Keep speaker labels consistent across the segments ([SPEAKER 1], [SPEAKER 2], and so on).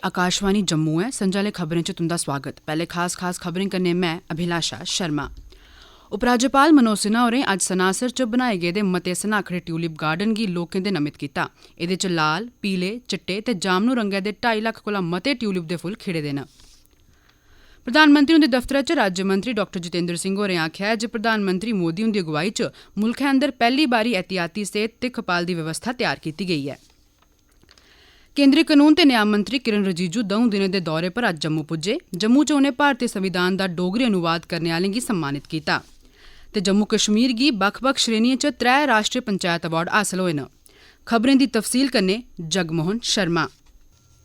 [SPEAKER 1] आकाशवाणी जम्मू है। संजा आह्ले खबरें च तुंदा स्वागत। पैह्ले खास खबरें कन्नै मैं अभिलाषा शर्मा। उपराज्यपाल मनोज सिन्हा होरें अज्ज सनासर च बनाए गेदे मते सनाखड़े ट्यूलिप गार्डन गी लोकें दे नमित कीता। एह्दे च लाल, पीले, चिट्टे ते जामनू रंगै दे 2.5 लक्ख कोला मते ट्यूलिप दे फुल्ल खिड़े दे न। प्रधानमंत्री हुंदे दफ्तरै च राज्यमंत्री डॉ जितेंद्र सिंह होरें आखेआ ऐ जे प्रधानमंत्री मोदी हुंदी अगुवाई च मुल्खै अंदर पैह्ली बारी एहतियाती सेह्त दिक्खभाल दी व्यवस्था तैयार कीती गेई ऐ। केंद्री कानून ते न्याय मंत्री किरण रिजिजू 2 दिनें दे दौरे पर अज्ज जम्मू पुज्जे। जम्मू च उनें भारतीय संविधान दा डोगरी अनुवाद करने आह्लें गी सम्मानित कीता ते जम्मू कश्मीर गी बक्ख-बक्ख श्रेणियें च 3 राष्ट्रीय पंचायत अवार्ड हासल होए न। खबरें दी तफसील कन्नै जगमोहन शर्मा।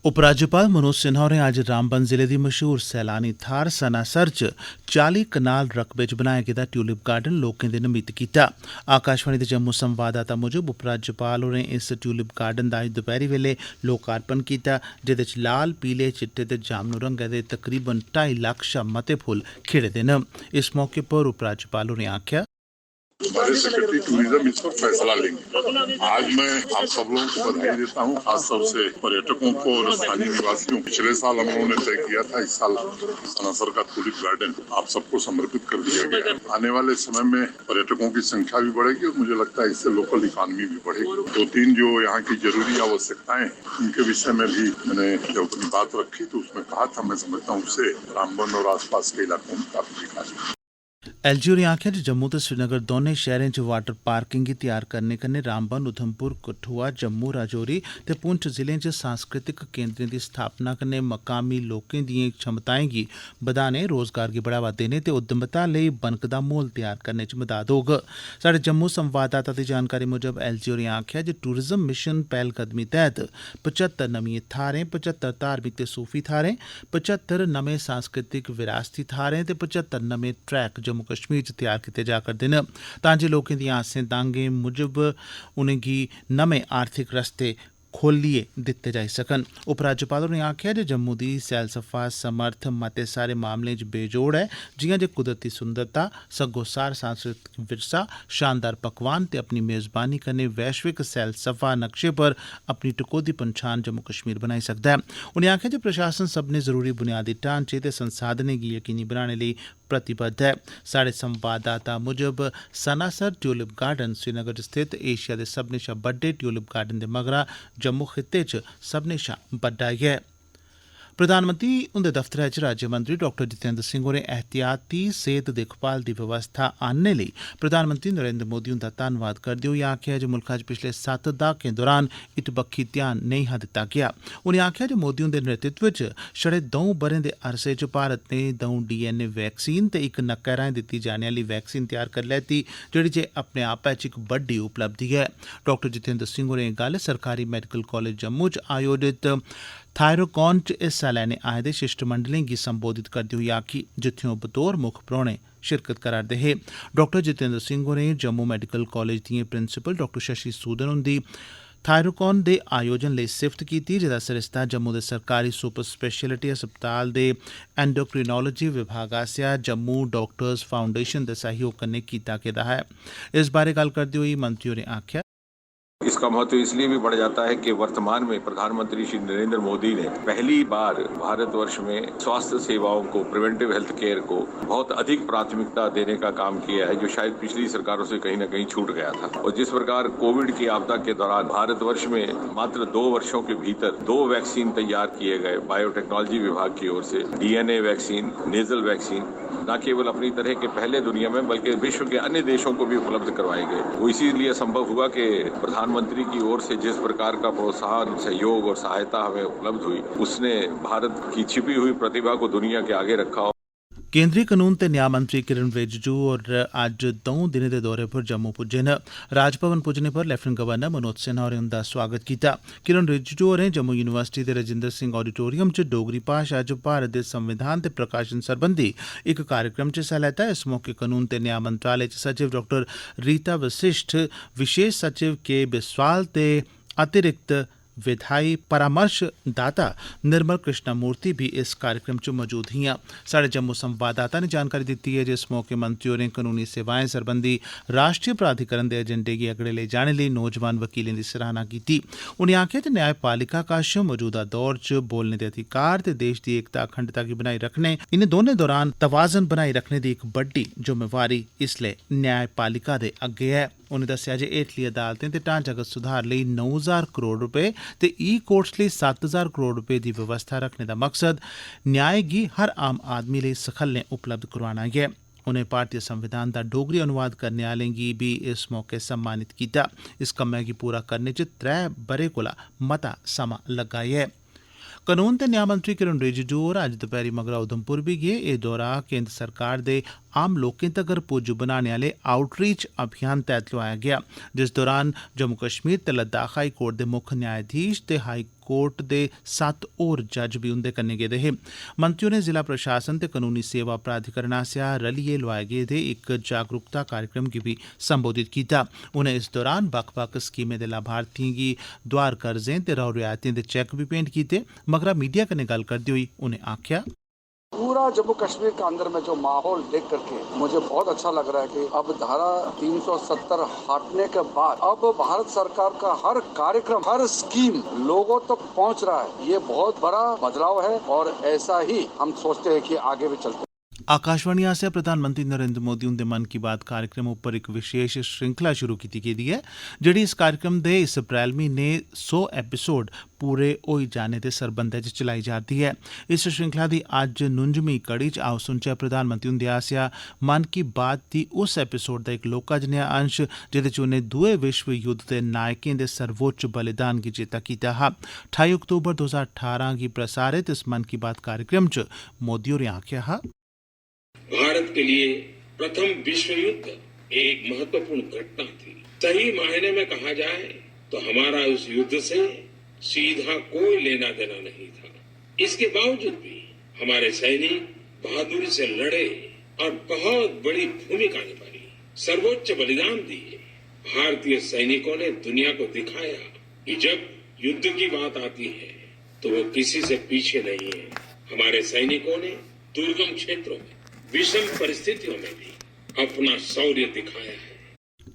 [SPEAKER 2] उपराज्यपाल मनोज सिन्हा होरें अज्ज रामबन जिले दी मशहूर सैलानी थाह्र सनासर च 40 कनाल रकबे च बनाया गेदा ट्यूलिप गार्डन लोकें दे नमित कीता। आकाशवाणी दे जम्मू संवाददाता मुजब उपराज्यपाल होरें इस ट्यूलिप गार्डन दा अज्ज दपैह्री वेले लोकार्पण कीता, जेह्दे च लाल, पीले, चिट्टे ते जामनू रंगै दे तकरीबन 2.5 लक्ख शा मते फुल्ल खिड़े दे न। इस मौके पर उपराज्यपाल होरें आखेआ,
[SPEAKER 3] हमारे सेक्रेटरी टूरिज्म इस पर फैसला लेंगे। आज मैं आप सब लोगों को बधाई देता हूँ, खासतौर से पर्यटकों को और स्थानीय निवासियों। पिछले साल हम लोगों ने तय किया था, इस साल सनासर का ट्यूलिप गार्डन आप सबको समर्पित कर दिया गया। आने वाले समय में पर्यटकों की संख्या भी बढ़ेगी और मुझे लगता है इससे लोकल इकोनॉमी भी बढ़ेगी। 2-3 जो यहाँ की जरूरी आवश्यकताएं, उनके विषय में भी मैंने जब अपनी बात रखी तो उसमें कहा था, मैं समझता हूँ उससे रामबन और आसपास के इलाकों में काफी विकास।
[SPEAKER 2] एलजी होरें आखेआ जे जम्मू ते श्रीनगर दौनें शैह्रें च वाटर पार्किंग गी तैयार करने कन्नै रामबन, उधमपुर, कठुआ, जम्मू, राजौरी ते पुंछ जिलें च सांस्कृतिक केंद्रें दी स्थापना कन्नै मकामी लोकें दिएं क्षमताएं गी बधाने, रोजगार गी बढ़ावा देने ते उद्यमता लेई बनकदा माहौल तैयार करने च मदद होग। साढ़े जम्मू संवाददाता दी जानकारी मुजब एलजी होरें आखेआ जे टूरिज्म मिशन पैह्लकदमी तैह्त 75 नमियां थाह्रें, 75 धार्मिक ते सूफी थाह्रें, 75 नमें सांस्कृतिक विरासती थाह्रें ते 75 नमें ट्रैक जम्मू कश्मीर च तैयार कीते जा करदे न, तां जे लोकें दिएं आसें तांगें मुजब उनेंगी नमें आर्थिक रस्ते खोलियै दित्ते जाई सकन। उपराज्यपाल होरें आखेआ जे जम्मू दी सैलसफा समर्थ मते सारे मामलें च बेजोड़ है, जियां जे कुदरती सुंदरता, सग्गोसार सांस्कृतिक विरसा, शानदार पकवान ते अपनी मेज़बानी कन्नै वैश्विक सैलसफा नक्शे पर अपनी टकोह्दी पंछान जम्मू कश्मीर बनाई सकदा है। उनें आखेआ जे प्रशासन सब्भनें जरूरी बुनियादी ढांचे ते संसाधनें गी यकीनी बनाने लेई प्रतिबद्ध है। साढ़े संवाददाता मुजब सनासर ट्यूलिप गार्डन श्रीनगर च स्थित एशिया दे सब्भनें शा बड्डे ट्यूलिप गार्डन दे मगरा जम्मू खित्ते च सब्भनें शा बड्डा ऐ। प्रधानमंत्री हुंदे दफ्तरै च राज्यमंत्री डॉ जितेंद्र सिंह होरें एहतियाती सेहत दिक्खभाल दी व्यवस्था आनने लेई प्रधानमंत्री नरेंद्र मोदी हुंदा धन्नवाद करदे होई आखेआ जे मुल्खा च पिछले 7 दहाकें दौरान इत बक्खी ध्यान नेईं हा दित्ता गेआ। उनें आखेआ जे मोदी हुंदे नेतृत्व च छड़े 2 ब'रें दे अरसे च भारत ने 2 DNA वैक्सीन ते 1 नक्कै राहें दित्ती जाने आह्ली वैक्सीन तैयार करी लैती, जेह्ड़ी जे अपने आपै च इक बड्डी उपलब्धि ऐ। डॉ जितेंद्र सिंह होरें एह् गल्ल सरकारी मैडिकल कॉलेज जम्मू च आयोजित थायरोकॉन च हिस्सा लैने आए दे शिष्टमंडलें गी संबोधित करदे होई आखी, जित्थें ओह् बतौर मुक्ख परौह्ने शिरकत करा'रदे हे। डॉ जितेंद्र सिंह होरें जम्मू मैडिकल कॉलेज दिएं प्रिंसिपल डॉ शशि सूदन हुंदी थायरोकॉन दे आयोजन लेई सिफ्त कीती, जेह्दा सरिस्ता जम्मू दे सरकारी सुपर स्पेशलिटी अस्पताल दे एंडोक्रिनोलॉजी विभाग आसेआ जम्मू डॉक्टर्स फाउंडेशन दे सहयोग कन्नै कीता गेदा है। इस बारे गल्ल करदे होई मंत्री होरें आखेआ,
[SPEAKER 4] इसका महत्व इसलिए भी बढ़ जाता है कि वर्तमान में प्रधानमंत्री श्री नरेंद्र मोदी ने पहली बार भारतवर्ष में स्वास्थ्य सेवाओं को, प्रिवेंटिव हेल्थ केयर को बहुत अधिक प्राथमिकता देने का काम किया है, जो शायद पिछली सरकारों से कहीं न कहीं छूट गया था। और जिस प्रकार कोविड की आपदा के दौरान भारतवर्ष में मात्र 2 वर्षों के भीतर 2 वैक्सीन तैयार किए गए बायोटेक्नोलॉजी विभाग की ओर से, DNA वैक्सीन, नेजल वैक्सीन, न केवल अपनी तरह के पहले दुनिया में बल्कि विश्व के अन्य देशों को भी उपलब्ध करवाए गए। वो इसीलिए संभव हुआ कि प्रधानमंत्री की ओर से जिस प्रकार का प्रोत्साहन, सहयोग और सहायता हमें उपलब्ध हुई, उसने भारत की छिपी हुई प्रतिभा को दुनिया के आगे रखा।
[SPEAKER 2] केंद्रीय कानून ते न्याय मंत्री किरण रिजिजू होर अज्ज 2 दिनें दे दौरे पर जम्मू पुज्जे न। राजभवन पुज्जने पर लेफ्टिनेंट गवर्नर मनोज सिन्हा होरें उंदा स्वागत कीता। किरण रिजिजू होरें जम्मू यूनिवर्सिटी दे राजिंदर सिंह ऑडिटोरियम च डोगरी भाशा च भारत दे संविधान ते प्रकाशन सरबंधी इक कार्यक्रम च हिस्सा लैता। इस मौके कानून ते न्याय मंत्रालय च सचिव डॉ रीता वशिष्ठ, विशेष सचिव के बिस्वाल ते अतिरिक्त विधायी परामर्शदाता निर्मल कृष्णमूर्ति भी इस कार्यक्रम च मौजूद हियां। साढ़े जम्मू संवाददाता ने जानकारी दित्ती है जे इस मौके मंत्री होरें कानूनी सेवाएं सरबंधी राष्ट्रीय प्राधिकरण दे एजेंडे गी अगड़े लेई जाने लेई नौजवान वकीलें दी सराहना कीती। उनें आखेआ जे न्यायपालिका कश मौजूदा दौर च बोलने दे अधिकार ते देश दी एकता अखंडता गी बनाई रखने, इनें दोनें दौरान तवाज़न बनाई रखने दी एक बड्डी जुम्मेवारी इसलै न्यायपालिका दे अग्गे है। उनें दस्सेआ जे हेठली अदालतें ते ढांचागत सुधार लेई 9,000 करोड़ रुपए ते ई-कोर्ट्स लेई 7,000 करोड़ रुपए दी व्यवस्था रखने दा मकसद न्याय गी हर आम आदमी लेई सखल्लें उपलब्ध करोआना ऐ। उनें भारतीय संविधान दा डोगरी अनुवाद करने आह्लें गी बी इस मौके सम्मानित कीता। इस कम्मै गी पूरा करने च 3 ब'रे कोला मता समां लग्गा ऐ। कानून ते न्याय मंत्री किरण रिजिजू होर अज्ज दपैह्री मगरा उधमपुर बी गे। एह् दौरा केंद्र सरकार दे आम लोकें तगर पुज्ज बनाने आह्ले आउटरीच अभियान तैह्त लोआया गेआ, जिस दौरान जम्मू कश्मीर ते लद्दाख हाई कोर्ट दे मुक्ख न्यायाधीश ते हाई कोर्ट दे 7 होर जज बी उंदे कन्नै गेदे हे। मंत्री होरें जिला प्रशासन ते कानूनी सेवा प्राधिकरण आसेआ रलियै लोआए गेदे इक जागरूकता कार्यक्रम गी बी संबोधित कीता। उनें इस दौरान बक्ख-बक्ख स्कीमें दे लाभार्थियें गी दोआर कर्जें ते रौ रियायतें दे चैक बी भेंट कीते। मगरा मीडिया कन्नै गल्ल करदे होई उनें आखेआ,
[SPEAKER 5] पूरा जम्मू कश्मीर के अंदर में जो माहौल देख करके मुझे बहुत अच्छा लग रहा है कि अब धारा 370 हटने के बाद अब भारत सरकार का हर कार्यक्रम, हर स्कीम लोगों तक पहुंच रहा है। ये बहुत बड़ा बदलाव है और ऐसा ही हम सोचते हैं कि आगे भी चलते।
[SPEAKER 2] आकाशवाणी आसेआ प्रधानमंत्री नरेंद्र मोदी हुंदे मन की बात कार्यक्रम उप्पर इक विशेष श्रृंखला शुरू कीती गेदी ऐ, जेह्ड़ी इस कार्यक्रम दे इस अप्रैल म्हीने 100 एपिसोड पूरे होई जाने दे सरबंधै च चलाई जा'रदी ऐ। इस श्रृंखला दी अज्ज 49वीं कड़ी च आओ सुनचै प्रधानमंत्री हुंदे आसेआ मन की बात दी उस एपिसोड दा इक लौह्का जनेहा अंश जेह्दे च उनें दुए विश्व युद्ध दे नायकें दे सर्वोच्च बलिदान गी चेता कीता हा। 28 अक्तूबर 2018 गी प्रसारित इस मन की बात कार्यक्रम च मोदी होरें आखेआ हा,
[SPEAKER 6] भारत के लिए प्रथम विश्व युद्ध एक महत्वपूर्ण घटना थी। सही मायने में कहा जाए तो हमारा उस युद्ध से सीधा कोई लेना देना नहीं था। इसके बावजूद भी हमारे सैनिक बहादुरी से लड़े और बहुत बड़ी भूमिका निभाई, सर्वोच्च बलिदान दिए। भारतीय सैनिकों ने दुनिया को दिखाया कि जब युद्ध की बात आती है तो वो किसी से पीछे नहीं है। हमारे सैनिकों ने दुर्गम क्षेत्रों में, विषम परिस्थितियों में भी अपना शौर्य दिखाया है।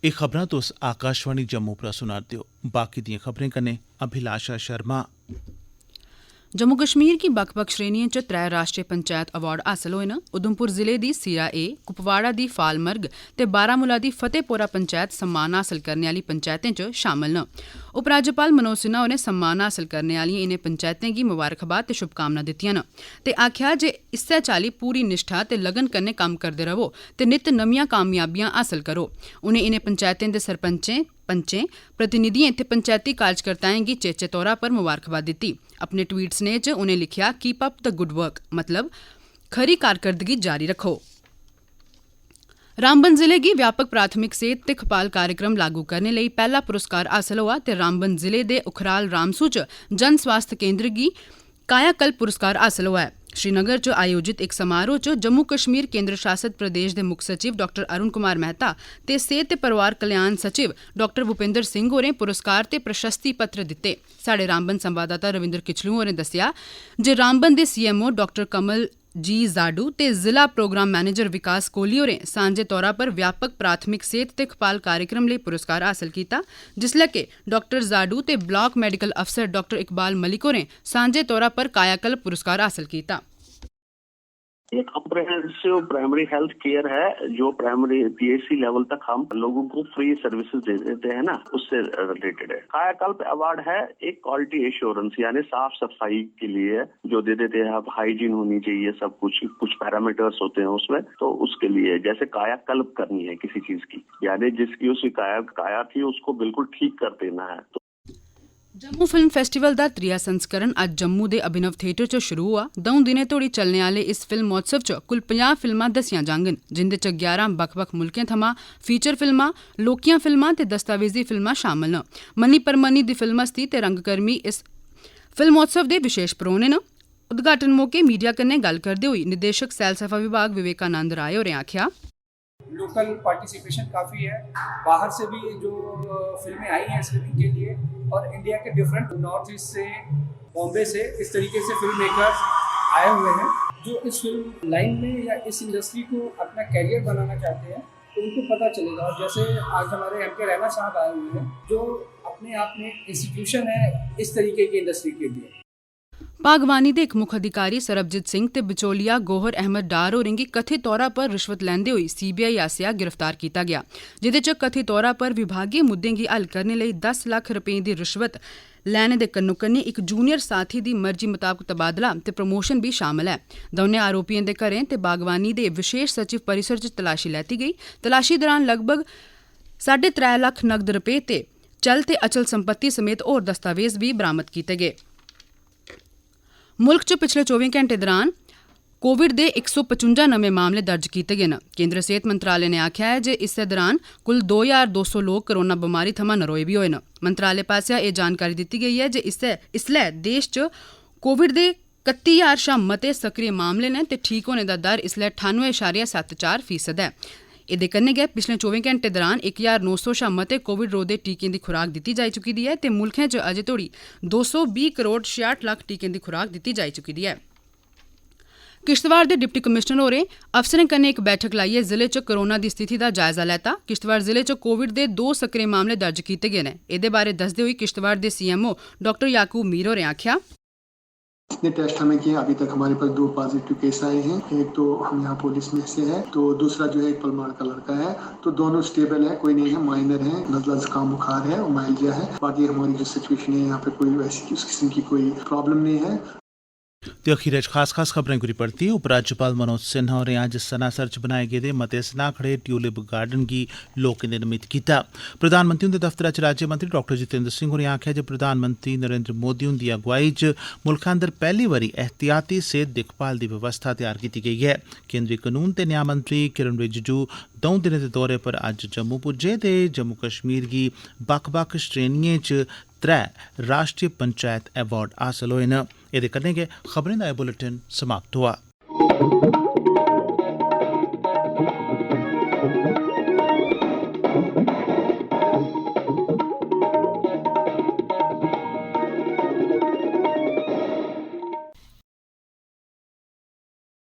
[SPEAKER 2] एह् खबरां तुस आकाशवाणी जम्मू परा सुना'रदे ओ। बाकी दियां खबरें कन्नै अभिलाषा शर्मा।
[SPEAKER 1] जम्मू कश्मीर गी बक्ख-बक्ख श्रेणियें च 3 राष्ट्रीय पंचायत अवार्ड हासल होए न। उधमपुर जिले दी सीरा ए, कुपवाड़ा दी फालमर्ग ते बारामूला दी फतेहपोरा पंचायत सम्मान हासल करने आह्ली पंचायतें च शामल न। उपराज्यपाल मनोज सिन्हा होरें सम्मान हासल करने आह्लियें इनें पंचायतें गी मुबारकबाद ते शुभकामनां दित्तियां न ते आखेआ जे इस्सै चाल्ली पूरी निष्ठा ते लगन कन्नै कम्म करदे रवो ते नित्त नमियां कामयाबियां हासल करो। उनें इनें पंचायतें दे सरपंचें, पंचें, प्रतिनिधियें ते पंचायती कार्जकर्ताएं गी चेचे तौरा पर मुबारकबाद दित्ती। अपने ट्वीट स्नेह च उनें लिखेआ, keep up the good work, मतलब खरी कारकर्दगी जारी रक्खो। रामबन जिले गी व्यापक प्राथमिक सेहत ते खपाल कार्यक्रम लागू करने लेई पैह्ला पुरस्कार हासल होआ ते रामबन जिले दे उखराल रामसू च जन स्वास्थ्य केंद्र गी कायाकल्प पुरस्कार हासल होआ ऐ। श्रीनगर च आयोजित इक समारोह च जम्मू कश्मीर केंद्र शासित प्रदेश दे मुक्ख सचिव डॉ अरुण कुमार मेहता ते सेहत ते परिवार कल्याण सचिव डॉ भूपिंदर सिंह होरें पुरस्कार ते प्रशस्ति पत्र दित्ते। साढ़े रामबन संवाददाता रविंदर किचलू होरें दस्सेआ जे रामबन दे सीएमओ डॉ कमल जी जाडू ते जिला प्रोग्राम मैनेजर विकास कोहली होरें सांझे तौरा पर व्यापक प्राथमिक सेहत ते खपाल कार्यक्रम लेई पुरस्कार हासल कीता, जिसलै कि डॉ जाडू ते ब्लाक मैडिकल अफसर डॉ इकबाल मलिक होरें सांझे तौरा पर कायाकल्प पुरस्कार हासल कीता।
[SPEAKER 7] ये कॉम्प्रिहेंसिव प्राइमरी हेल्थ केयर है जो प्राइमरी पीएचसी लेवल तक हम लोगों को फ्री सर्विसेज दे देते हैं ना, उससे रिलेटेड है। कायाकल्प अवार्ड है एक क्वालिटी एश्योरेंस यानी साफ सफाई के लिए जो दे देते हैं। अब हाइजीन होनी चाहिए, सब कुछ पैरामीटर्स होते हैं उसमें, तो उसके लिए जैसे कायाकल्प करनी है किसी चीज की, यानी जिसकी उसकी काया थी उसको बिल्कुल ठीक कर देना है।
[SPEAKER 1] जम्मू फिल्म फेस्टिवल दा 3 संस्करण अज्ज जम्मू दे अभिनव थिएटर च शुरू हुआ। 2 दिनें तोड़ी चलने आह्ले इस फिल्म महोत्सव च कुल 50 फिल्मां दस्सियां जाङन, जिंदे च 11 बक्ख-बक्ख मुल्कें थमां फीचर फिल्मां, लोकियां फिल्मां ते दस्तावेजी फिल्मां शामल न। मन्नी परमन्नी दी फिल्म हस्ती ते रंगकर्मी इस फिल्म महोत्सव दे विशेष परौह्ने न। उद्घाटन मौके मीडिया कन्नै गल्ल करदे होई निदेशक सैलसफा विभाग विवेकानंद राय होरें आखेआ,
[SPEAKER 8] लोकल पार्टिसिपेशन काफ़ी है, बाहर से भी जो फिल्में आई हैं स्क्रीनिंग के लिए, और इंडिया के डिफरेंट नॉर्थ ईस्ट से, बॉम्बे से, इस तरीके से फिल्म मेकर्स आए हुए हैं जो इस फिल्म लाइन में या इस इंडस्ट्री को अपना कैरियर बनाना चाहते हैं, तो उनको पता चलेगा। और जैसे आज हमारे एम के रैना साहब आए हुए हैं जो अपने आप में इंस्टीट्यूशन है इस तरीके की इंडस्ट्री के लिए।
[SPEAKER 1] भागवानी दे इक मुक्ख अधिकारी सरबजीत सिंह ते बिचौलिया गोहर अहमद डार होरें गी कथित तौरा पर रिश्वत लैंदे होई सीबीआई आसेआ गिरफ्तार कीता गया, जेह्दे च कथित तौरा पर विभागीय मुद्दें गी हल करने लेई 10 लाख रपें दी रिश्वत लैने दे कन्नो कन्नी इक जूनियर साथी दी मर्जी मताबक तबादला ते प्रमोशन भी शामल है। दौनें आरोपियें दे घरें ते बागवानी दे विशेष सचिव परिसर च तलाशी लैती गई। तलाशी दौरान लगभग 3.5 लाख नगद रपे ते चल ते अचल संपत्ति समेत होर दस्तावेज भी बरामद कीते गए। मुल्क च पिछले 24 घैंटे दौरान कोविड दे 155 नमें मामले दर्ज कीते गए न। केंद्र सेहत मंत्रालय ने आखेआ है जे इस दौरान कुल 2200 लोक कोरोना बमारी थमां नरोए भी होए न। मंत्रालय पासेआ एह् जानकारी दित्ती गई है जे इसलै देश च कोविड दे 31,000 शा मते सक्रिय मामले न ते ठीक होने दा दर इसलै 98.74% है। एह्दे कन्नै गै पिछले 24 घैंटे दौरान 1900 शा मते कोविड रोधी टीकें दी खुराक दित्ती जाई चुकी दी है ते मुल्खै च अजें तोड़ी 220 करोड़ 66 लक्ख टीकें दी खुराक दित्ती जाई चुकी दी है। किश्तवाड़ दे डिप्टी कमिश्नर होरें अफसरें कन्नै इक बैठक लाइयै जिले च कोरोना दी स्थिति दा जायजा लैता। किश्तवाड़ जिले च कोविड दे 2 सक्रिय मामले दर्ज कीते गए न। एह्दे बारै दसदे होई किश्तवाड़ दे सीएमओ डॉक्टर याकूब मीर होरें आखेआ,
[SPEAKER 9] जितने टेस्ट हमें किए अभी तक हमारे पास 2 पॉजिटिव केस आए हैं। एक तो हम यहाँ पुलिस में से है, तो दूसरा जो है एक पलमाड़ का लड़का है। तो दोनों स्टेबल है, कोई नहीं है, माइनर है, नज़ला जुकाम बुखार है और माइल्डिया है। बाकी हमारी जो सिचुएशन है यहाँ पे कोई वैसी उस किस्म की कोई प्रॉब्लम नहीं है।
[SPEAKER 2] ते अखीर खास खबरें गुरी पड़ती है। उपराज्यपाल मनोज सिन्हा होरें अज्ज सनासर च बनाए गेदे मते सनाखड़े ट्यूलिप गार्डन गी लोकें दे नमित कीता। प्रधानमंत्री हुंदे दफ्तरै च राज्यमंत्री डॉक्टर जितेंद्र सिंह होरें आखेआ जे प्रधानमंत्री नरेंद्र मोदी हुंदी अगुवाई च मुल्खा अंदर पैह्ली बारी एहतियाती सेहत दिक्खभाल दी व्यवस्था तैयार कीती गेई है। केंद्री कानून ते न्याय मंत्री किरण रिजिजू 2 दिनें दे दौरे पर अज्ज जम्मू पुज्जे ते जम्मू कश्मीर गी बक्ख-बक्ख श्रेणियें च 3 राष्ट्रीय पंचायत अवार्ड हासल होए न। एह्दे कन्नै गै खबरें दा एह् बुलेटिन समाप्त होआ।